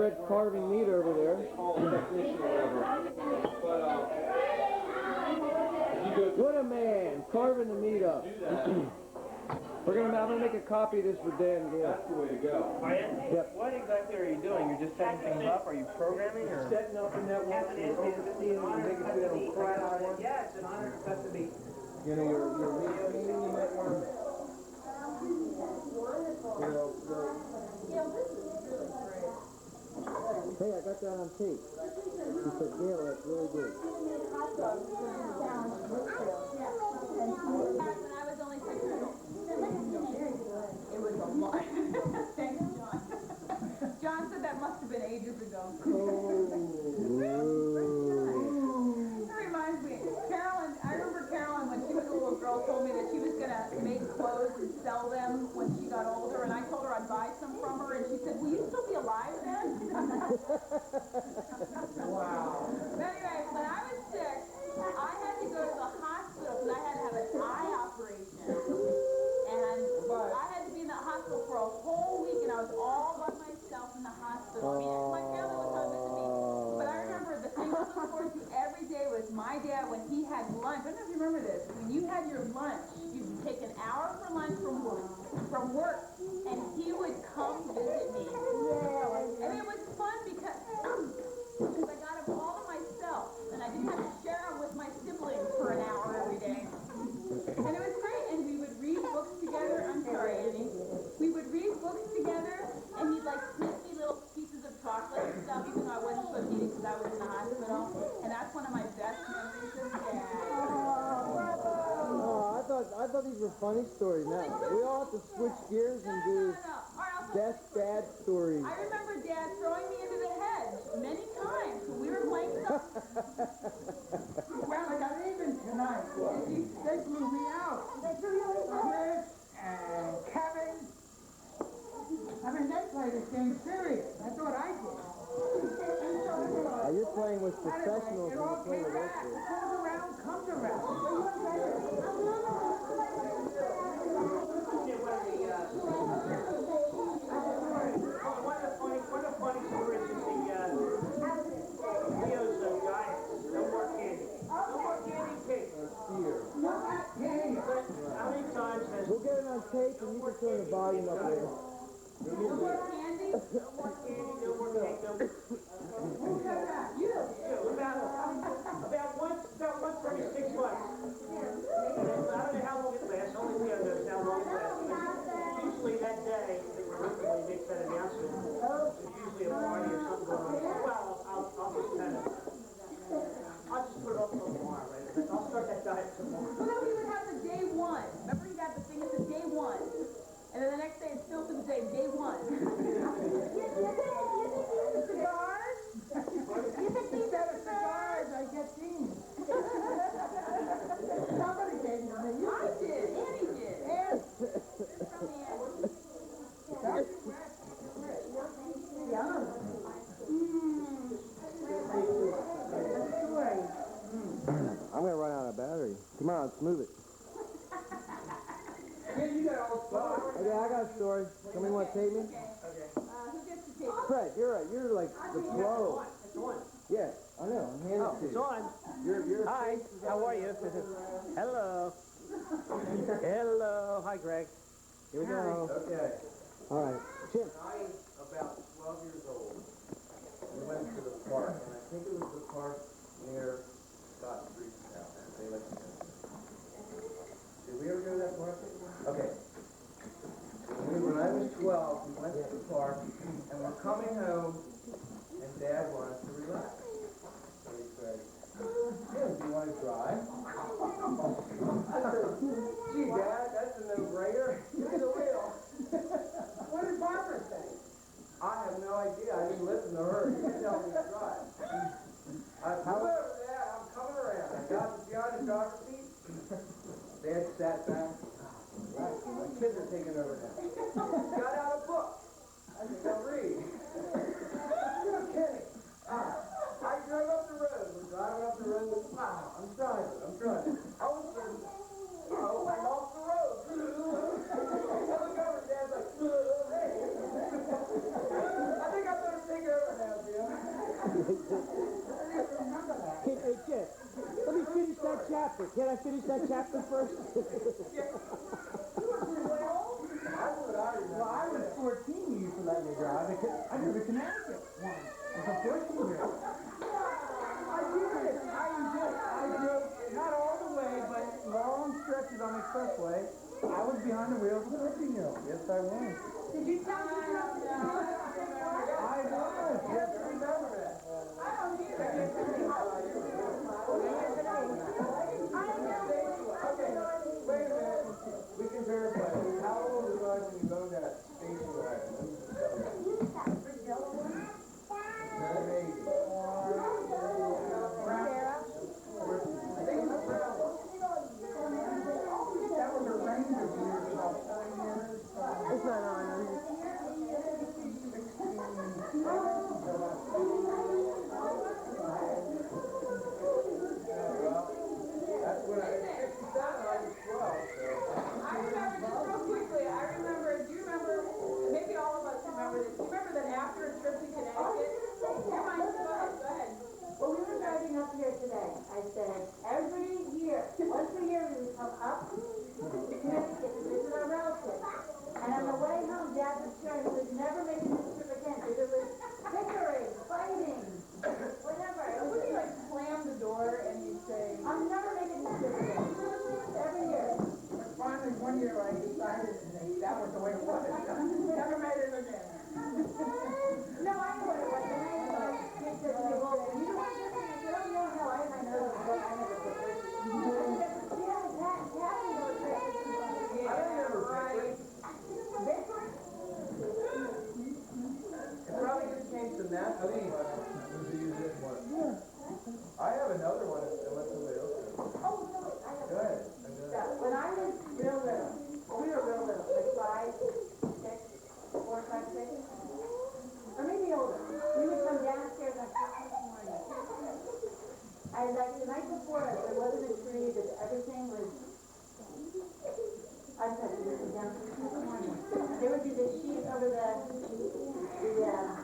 Fred carving meat over there. Call a technician or whatever. But, what a man, carving the meat up. I'm gonna make a copy of this for Dan and Gail. That's the way to go. Yep. What exactly are you doing? You're just setting things up? Are you programming or? Setting up the network, overseeing, making sure they don't crash. Yeah, it's an honor to be. You know, your media meeting, you might want to, Hey, I got that on tape. She said, Gail, that's really good. When I was only 6 years old. It was a lot. Thanks, John. John said that must have been ages ago. That reminds me, Carolyn, I remember Carolyn when she was a little girl told me that she was going to make clothes and sell them when she got older, and I told her I'd buy some from her, and she said, will you still be alive then? Wow. But anyway, when I was 6, I had to go to the hospital because I had to have an eye operation. And I had to be in the hospital for a whole week, and I was all by myself in the hospital. I mean, my family was coming to visit me. But I remember the thing I looked forward to every day was my dad when he had lunch. I don't know if you remember this. When you had your lunch, you'd take an hour for lunch from work, and he would come visit me. And it was fun because I got him all to myself, and I didn't have to share him with my siblings for an hour every day. And it was great, and we would read books together. I'm sorry, Annie. We would read books together, and he'd like sneak me little pieces of chocolate and stuff, even though I wasn't supposed to eat it because I was in the hospital. And that's one of my best memories of Dad. Oh, I thought these were funny stories. Now we all have to switch gears and do best dad stories. I remember Dad throwing me into the hedge many times when we were playing soccer. Well, I got even tonight. They blew me out. Chris and Kevin. I mean, they played this game serious. That's what I did. You're playing with professionals It when you all play came with back. us. Comes around, comes around. One of the funny stories is Leo's diet. No more candy. No more candy cake. But how many times has... We'll get it on tape and you can turn the volume up there. No more candy? No more candy, no more cake, no more... You. About once every 6 months. And I don't know how long it lasts. Only Leo knows how long it lasts. Usually that day, when he makes that announcement, there's usually a party or something going on. Well, I'll just kind of... I'll just put it off till tomorrow, right? I'll start that diet tomorrow. Well, then we would have the day 1. Remember he got the thing that said day 1. And then the next day it's still to the day 1. Cigars? Instead of cigars, I get these. Somebody gave me these. I did. Annie did. Yum. I'm gonna run out of battery. Come on, let's move it. You got all the stuff. Okay, I got a story. Somebody want to take me? Who gets to take it? Fred, you're right. You're like the pro. It's on. Yeah, I know. I'm handing it to It's you. on. You're Hi, how are you? Hello. Hello. Hi, Greg. Here we go. okay. All right. Jim. I was about 12 years old. We went to the park, and I think it was the park near Scott Street now. Did we ever go to that park? Okay. When I was 12, we went to the park, and we're coming home, and Dad wanted to relax. So he said, Jim, do you want to drive? I said, gee, Dad, that's a no-brainer. Give me the wheel. What did Barbara say? I have no idea. I didn't listen to her. You didn't tell me to drive. I pulled over, Dad. I'm coming around. I got behind the driver's seat. Dad sat back. My kids are taking over now. Got out a book. I think I'll read. You're kidding. I drove up the road. We're driving up the road. Wow, I'm driving. All of a sudden, I'm off the road. I look over, Dad's like, hey. I think I better take over now. Hey, Jeff, let me finish that chapter. Can I finish that chapter first? Well, I was 14 when you used to let me drive. I drove to Connecticut once. As a 14-year-old. I drove not all the way, but long stretches on the expressway. I was behind the wheel of a 14-year-old. Yes, I was. Did you tell me that? I was. Yes, I remember that. I don't either. Okay, wait a minute. We can verify. How old was I when you owned that station wagon? Maybe. That was a range of years, about 40 years. It's not on. That's when I was 67, I was 12, so. I remember, just real quickly, do you remember, maybe all of us remember this, do you remember that after a trip to Connecticut, go ahead. Well, we were driving up here today. I said, every year, once a year, we would come up to Connecticut to visit our relatives. And on the way home, Dad was sure he was never making this trip again because it was bickering, fighting, whatever. Would you like slam the door and you say, I'm never making this trip again. Every year. But finally, one year I decided that was the way it was. Never made it again. No, I know what it was. And I said to me, well, you don't want to I said, oh, no, I have my nose, but I never put it. Yeah, Dad knows that. I remember right. It probably just came to that. I mean, I have another one unless somebody else does. Oh, no, I have. Go ahead. When I was real little, we were real little, like 5, 6, 4, 5, 6, or maybe older, we would come downstairs on Christmas morning. And like the night before us, there wasn't a tree, that everything was untouched. We would come down Christmas morning. There would be the sheet over the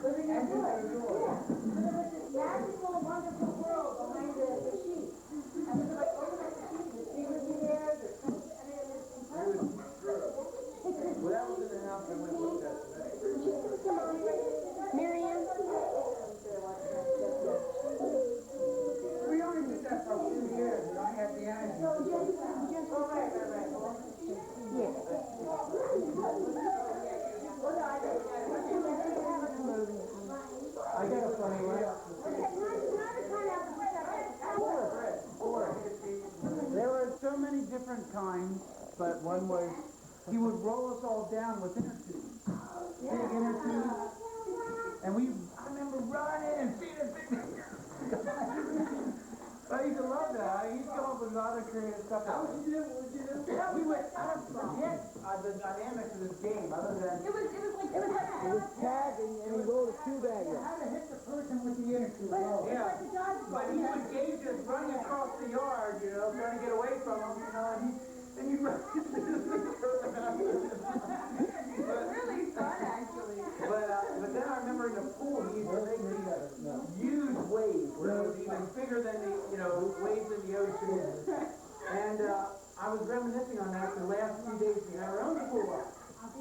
living room door. Yeah. So there was this magical, wonderful world behind the sheet. And we would like open up the sheet, and the tree would be there. I mean, it was incredible. Well, that was in the house I went and looked at today. Miriam? We only did that for a few years. We only had the energy. Oh, right. I got a funny one. There were so many different kinds, but one was he would roll us all down with inner tubes. Big inner tubes. And I remember running and seeing it. I used to love that. I used to come up with a lot of creative stuff. How would you do? We went, I don't forget the dynamics of this game, other than... it was Tag and he rolled a cube at you. How to hit the person with the inner tube. Yeah. But he would gauge us running across the yard, trying to get away from him, and you run into really fun, actually. But then I remember in the pool, he used to make these huge waves, where it was even bigger than the, waves in the ocean. And I was reminiscing on that the last few days we had our own pool.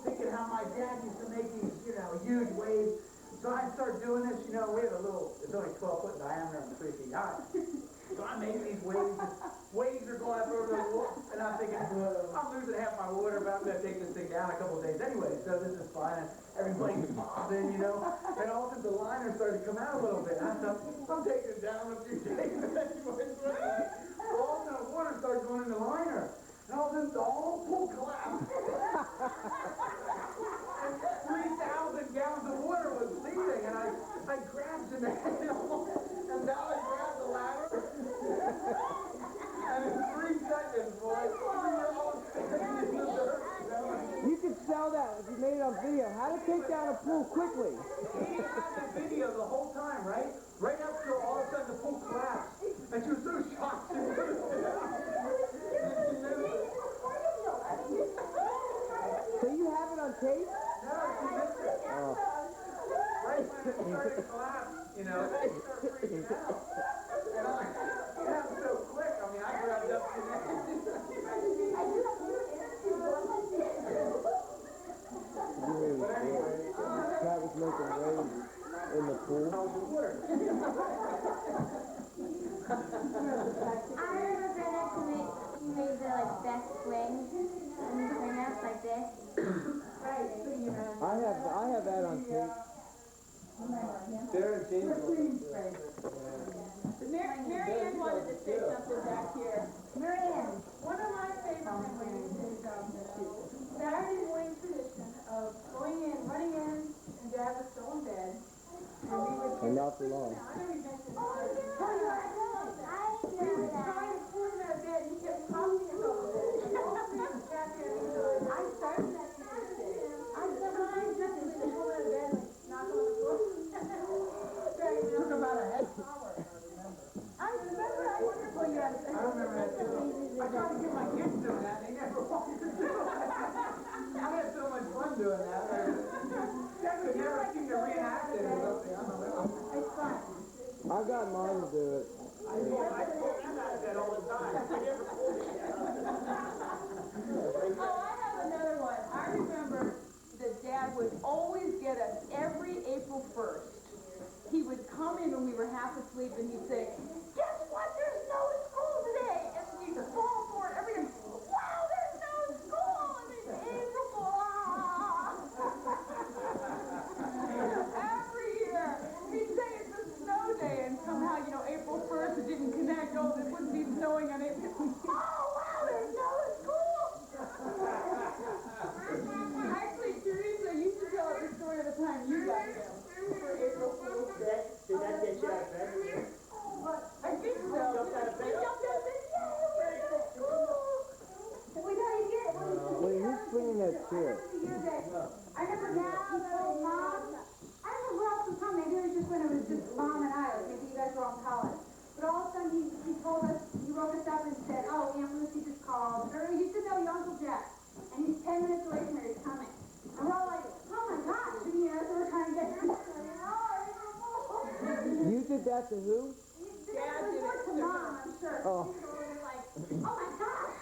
Thinking how my dad used to make these, huge waves. So I started doing this, we had a little, it's only 12 foot in diameter and 3 feet high. So I'm making these waves. Waves are going up over the wall, and I'm thinking, I'm losing half my water, but I'm going to take this thing down a couple of days anyway, so this is fine. And everybody's bobbing, and all of a sudden the liner started to come out a little bit. And I thought, I'm taking it down a few days, and anyways, all of a sudden the water started going in the liner. And all of a sudden the whole pool collapsed. And 3,000 gallons of water was leaving, and I grabbed the handle, and now I grabbed the ladder. And in 3 seconds, boy, we were all standing in the dirt. You could sell that if you made it on video. How to take down a pool quickly. He had the video the whole time, right? Right up till all of a sudden the pool collapsed. And she was so shocked. She knew it. So you have it on tape? No, she missed it. Oh. Right when it started to collapse, you know, they start freaking out. And I'm so quick, I mean, I grabbed up to that. But anyway, Cat was making waves in the pool. I remember Greg actually made the like best swings and the swing outs like this. I have that on tape. Darren James. Mary Ann wanted to say something back here. Marianne. One of my favorite memories is Saturday morning tradition of going in, running in, and Dad was still in bed. And we would And not for long. I know we mentioned this. We would try to pull him out of bed, and he kept tossing us over the bed. I started that tradition. I sometimes just pull him out of bed and knock him on the floor. Took about a half hour, I remember. I wondered when you had. I remember that too. I tried to get my kids doing that, they never wanted to do it. I had so much fun doing that. Dad could never seem to reenact it or something. I don't know. It's fun. I got mine to do it. I pull you out of bed all the time. They never pulled me out. Oh, I have another one. I remember that Dad would always get us every April 1st. He would come in when we were half asleep and he'd say, "Guess what? There's no school today." And we'd fall for it every day. Wow, there's no school! And it's April Fool. Every year. He'd say it's a snow day and somehow, you know, April 1st it didn't connect. Oh, it wouldn't be snowing on April. Oh, wow, there's no school! Actually, Teresa used to tell us the story of the time you got him for April Fool's Day. Did that get you out of bed? I think so. Jumped out of bed? We jumped out of bed. Yeah, we're in school. We know you get it. Wait, who's swinging that chair? I remember now he told Mom. I don't know who else was home. Maybe it was just when it was just Mom and I. Like maybe you guys were all in college. But all of a sudden he told us, he woke us up and said, "Oh, Aunt Lucy just called." Or you should know your Uncle Jack. And he's 10 minutes away from here. He's coming. And we're all like, "Oh my gosh!" And you know, so we're trying to get him. You did that to who? Dad did it to Mom, I'm sure. Oh. People were like, "Oh my gosh!"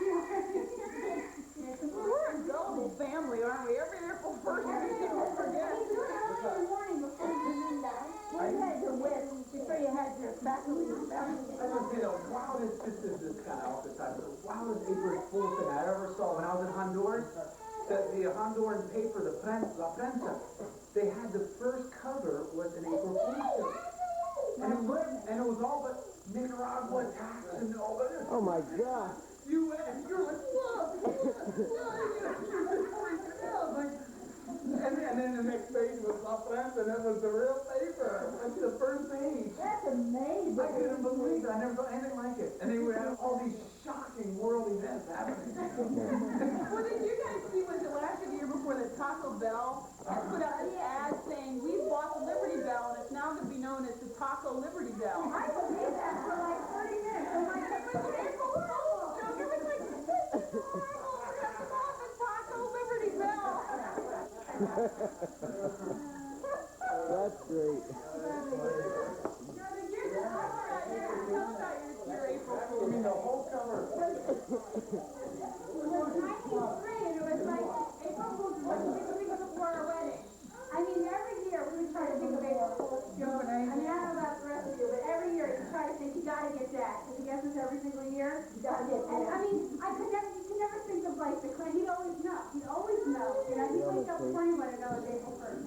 We're a gullible family, aren't we? Every April 1st, we don't forget. We do it early in the morning before you come in, guys. When you had your whip, before you had your faculty. I would say the wildest, this kind of off the side, but the wildest April Fool's thing I ever saw when I was in Honduras, the Honduran paper, La Prensa, they had the first cover was an April Fool's Day. And it was all but Nicaragua tax and all that. Oh my God. You're like, whoa! And then the next page was La Prensa, and that was the real paper. That's the first page. That's amazing. I couldn't believe it. I never saw anything like it. And they would have all these shocking world events happening. Well, did you guys see, was it last year, the year before, that Taco Bell had put out an ad saying, "We bought the Liberty Bell, and it's now going to be known as the Taco Liberty Bell." I believe that for like 30 minutes. I'm like, It was an April Fool's joke. It was like, "This is horrible. We're going to bought the Taco Liberty Bell." That's great. I mean, the whole cover. It was 1903, and it was like, April Fool's was like 6 weeks before our wedding. I mean, every year we would try to think of April Fool's joke. I mean, I don't know about the rest of you, but every year you try to think, you gotta get that. Because he gets us every single year. You gotta get that. And I mean, you could never think of like the clan. He'd always know. He'd always know. You know, he'd wake up before anybody to know it's April 1st.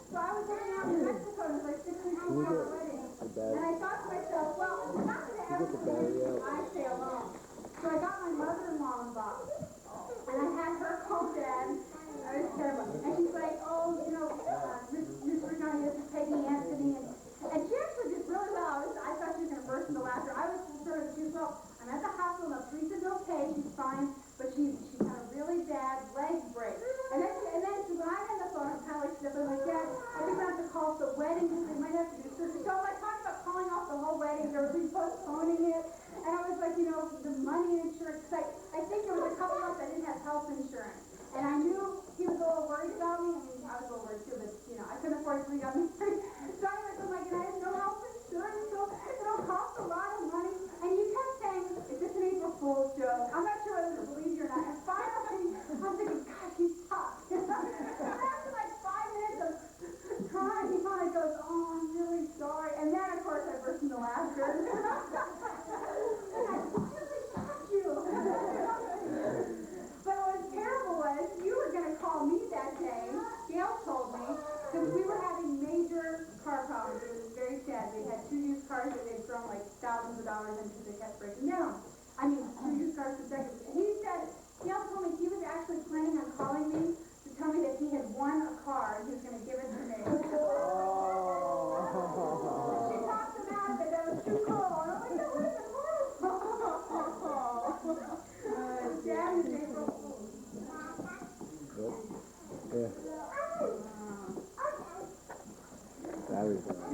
So I was hanging out in Mexico, and it was like 6 weeks before our wedding. And I thought to myself, well, I'm not going to ever do I stay alone. So I got my mother-in-law involved. And I had her call Dad. It was terrible. And she's like, "Oh, you know, Miss Regina, this is Peggy Anthony." And she actually did really well. I thought she was going to burst into laughter. I was concerned. She was, "Well, I'm at the hospital. Now, Teresa's okay. She's fine. But she's had a really bad leg break." And then when I had the phone, I'm kind of like sniffing, like, "Dad, I think we have to call the wedding because we might have to do surgery." So I'm like talking about calling off the whole wedding. They were postponing it. And I was like, you know, the money and insurance. I think there was a couple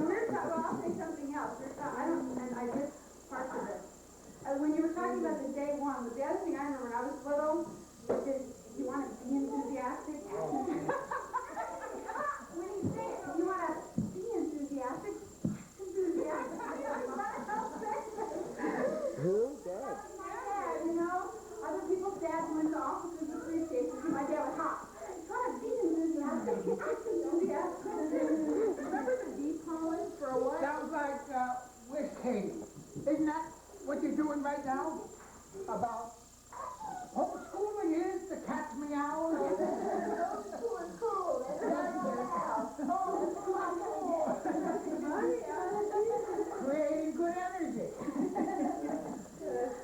well, I'll say something else. I don't, and I missed parts of it. When you were talking about the day one, the other thing I remember when I was little was that you want to be enthusiastic. When you say you want to be enthusiastic, Who? Dad. my dad, you know, other people's dads went to offices and police stations, and my dad would hop. Try to be enthusiastic. Remember the deep college for a while? Sounds like, West Katie. Isn't that what you're doing right now? About homeschooling is the cat's meow? School is cool. It's not your house. Creating good energy.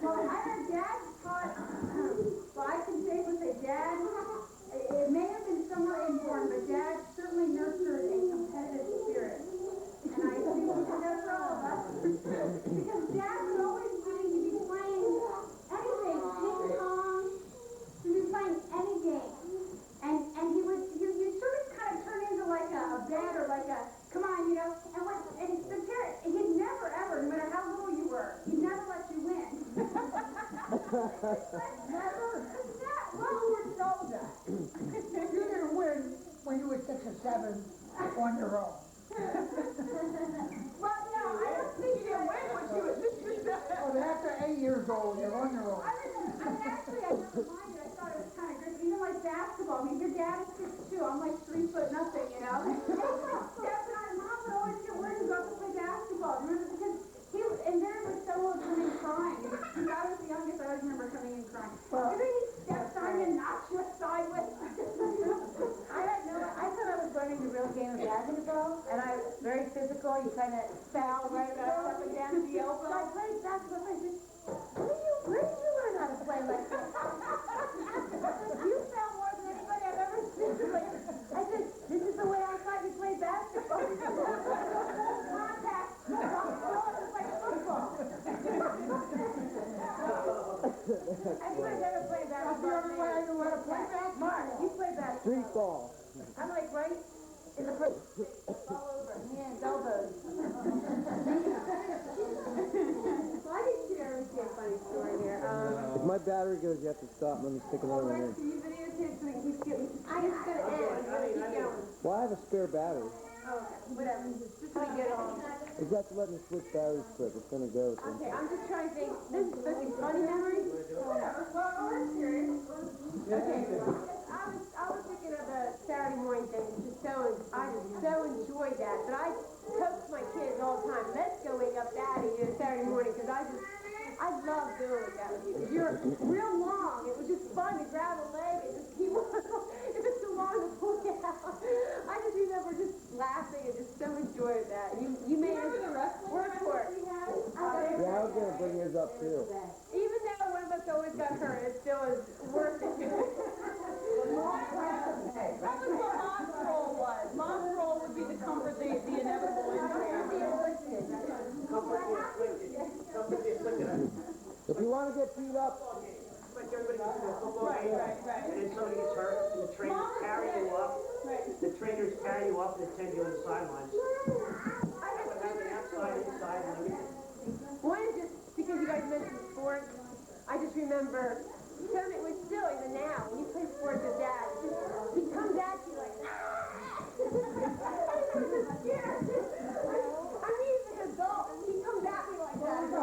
Well, I heard Dad taught, well, I can safely say Dad, it may have been somewhere inborn, but Dad certainly nurtured a competitive spirit. And I think he did that for all of us. Because Dad was always wanting to be playing anything, ping pong, to be playing any game. And he would sort of kind of turn into like a vet or like a, come on, you know, and the parent, he'd never ever, no matter how little you were, he'd never let you win. Never? Well, we were told that. You didn't win when you were 6 or 7 on your own. Well, no, I don't think you didn't win when you were 6 or 7. Oh, after 8 years old, you're on your own. I mean, actually, I never minded. I thought it was kind of great. Even like basketball. I mean, your dad is 6'2". I'm like 3 foot nothing, you know? Dad and Mom would always get worried to go out to play basketball. Remember, because he was, and there was someone coming in crying. Because I was the youngest, I always remember coming in crying. And then he steps on you and knocks you sideways. I thought I was learning the real game of basketball, and I was very physical. You kind of foul right up and down the elbow. So I played basketball. I said, where did you learn how to play like that? You foul more than anybody I've ever seen. I said, this is the way I thought you played basketball. Contact. It's like football. Have you guys ever played basketball? That's the only way I knew how to play basketball. Mark, you play basketball. Street ball. I'm like right in the first all over, hands, elbows. Well, I didn't share with you a funny story here. If my battery goes, you have to stop. Let me stick another one in. Can you videotape so we can keep getting, it's gonna end, we're gonna keep going. Well, I have a spare battery. Oh, okay, whatever, just so we get on. You have to let me switch batteries quick. It's gonna go. So. Okay, I'm just trying to think, this is supposed to be funny memories? Whatever, well, we're serious. Okay, I was thinking of the Saturday morning thing, I just so enjoyed that, but I coax my kids all the time, let's go wake up Daddy Saturday morning, because I love doing that with you, because you're real long, it was just fun to grab a leg and just keep on, if it's too long to pull it out. I just remember just laughing and just so enjoyed that. You made us work for it. Yeah, I was gonna bring yours up too. Even though one of us always got hurt, it still is worth it. That was what Mom's role was. Mom's role would be to comfort the inevitable injury. If you want to get beat up, Like everybody goes to a football game, and then somebody gets hurt, and the trainers carry you up. The trainers carry you up and attend you on the sidelines. What happened outside, inside, and everything. One, just because you guys mentioned sports, I just remember, it was still even now, when you play sports with Dad, he comes at you like, I mean, he's an adult, and he comes at me like that. There's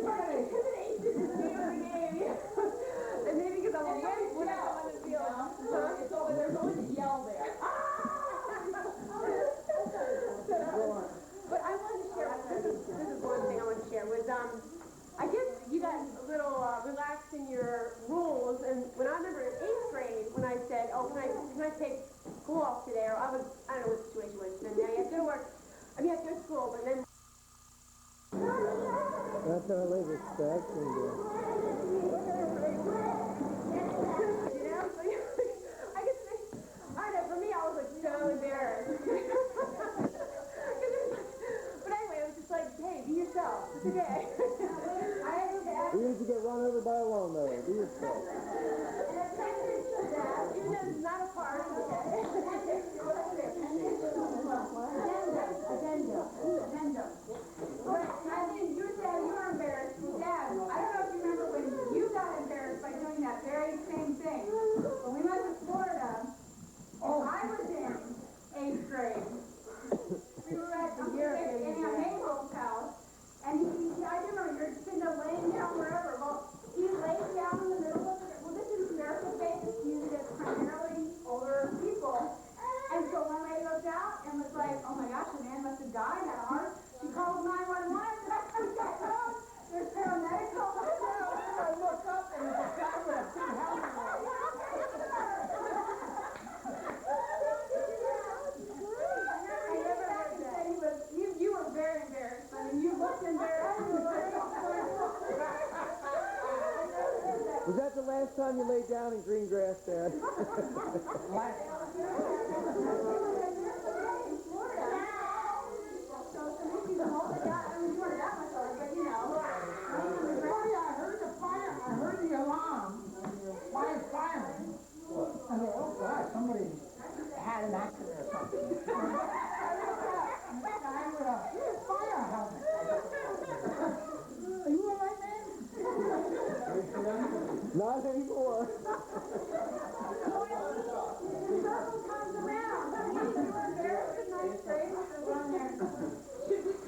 like intimidation in the game. And maybe because I'm a woman, when I go on the field, there's always a yell there. But I wanted to share, this is one thing I want to share, was, I guess you got a little relaxed in your rules, and when I remember in 8th grade, when I said, oh, can I take school off today, or I don't know what the situation was, then now you have to go to work, you have to go to school, but then... that's how I live with sex and You know, so I guess, I don't know, for me, I was like so embarrassed. But anyway, it was just like, hey, be yourself, it's okay. even if you get run over by a lawnmower, do yourself. Even though it's not a party, okay? last time you laid down in green grass, Dad? I heard the alarm. Fire firing. I thought, oh God, somebody had an accident or something. Guy with a fire helmet. Are you all right, man? Not anymore.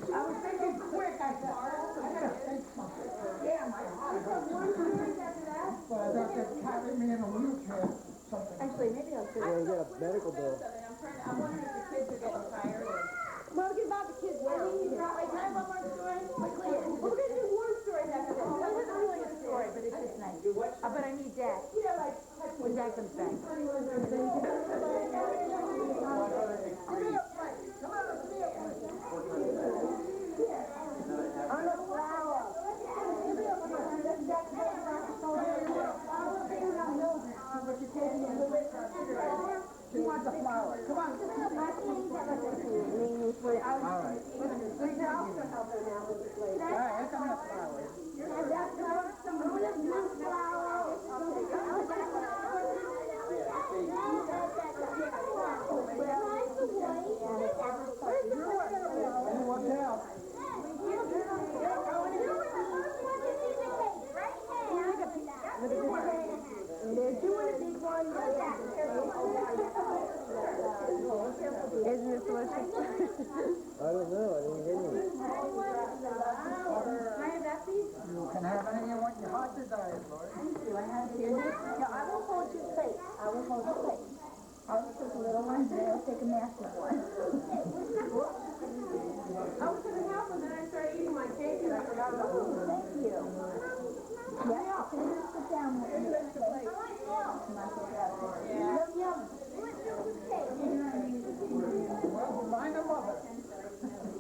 I was thinking quick. I said, I gotta think something. Yeah, my heart. But I thought they'd carry me in a wheelchair or something. Actually, maybe I'll do Yeah, you got a medical bill. I'm wondering if the kids are getting tired or... Well, get about the kids now. Wait, can I have one more story? Quickly. We're going to do one story after this. Well, this isn't really a story, but it's just nice. But I need Dad. When Dad comes back. On a flower. She wants a flower. Come on. All right. Here come the flowers. Watch out. They're doing a big one. Isn't it delicious? I don't know. I didn't hear you. Can I have that, please? You can have any of what your heart desires, Lord. Do I have it? No, I will hold your plate. I will hold your plate. I'll just take a little one, and I'll take a massive one. I was going to help and then I started eating my cake and I forgot about it. Thank you. Yeah, can you sit down with me? Yum. Well, find a mother.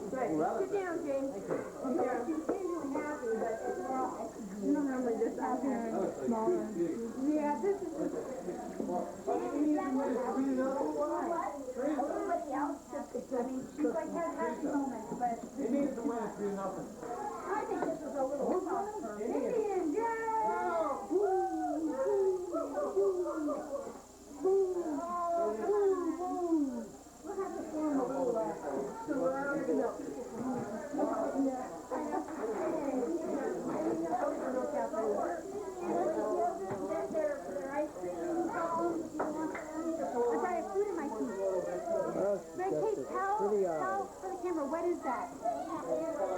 Sit down, James. She's usually happy, but it's not. You don't normally just have her smaller. Yeah, this is just... Everybody else just, I mean, she's like had happy moments, but... It needs to win 3-0. I think this was a little tough for her. Indian, we'll have to form a little sorority. Tell for the camera, what is that?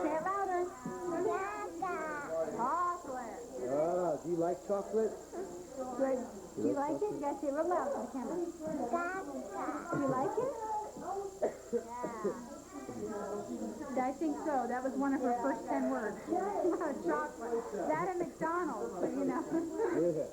Say it louder. Chocolate. Ah, do you like chocolate? Good. Do you like it? You gotta say it real loud for the camera. Do you like it? Yeah. I think so. That was one of her first 10 words. Chocolate. That and McDonald's, but you know. Yeah.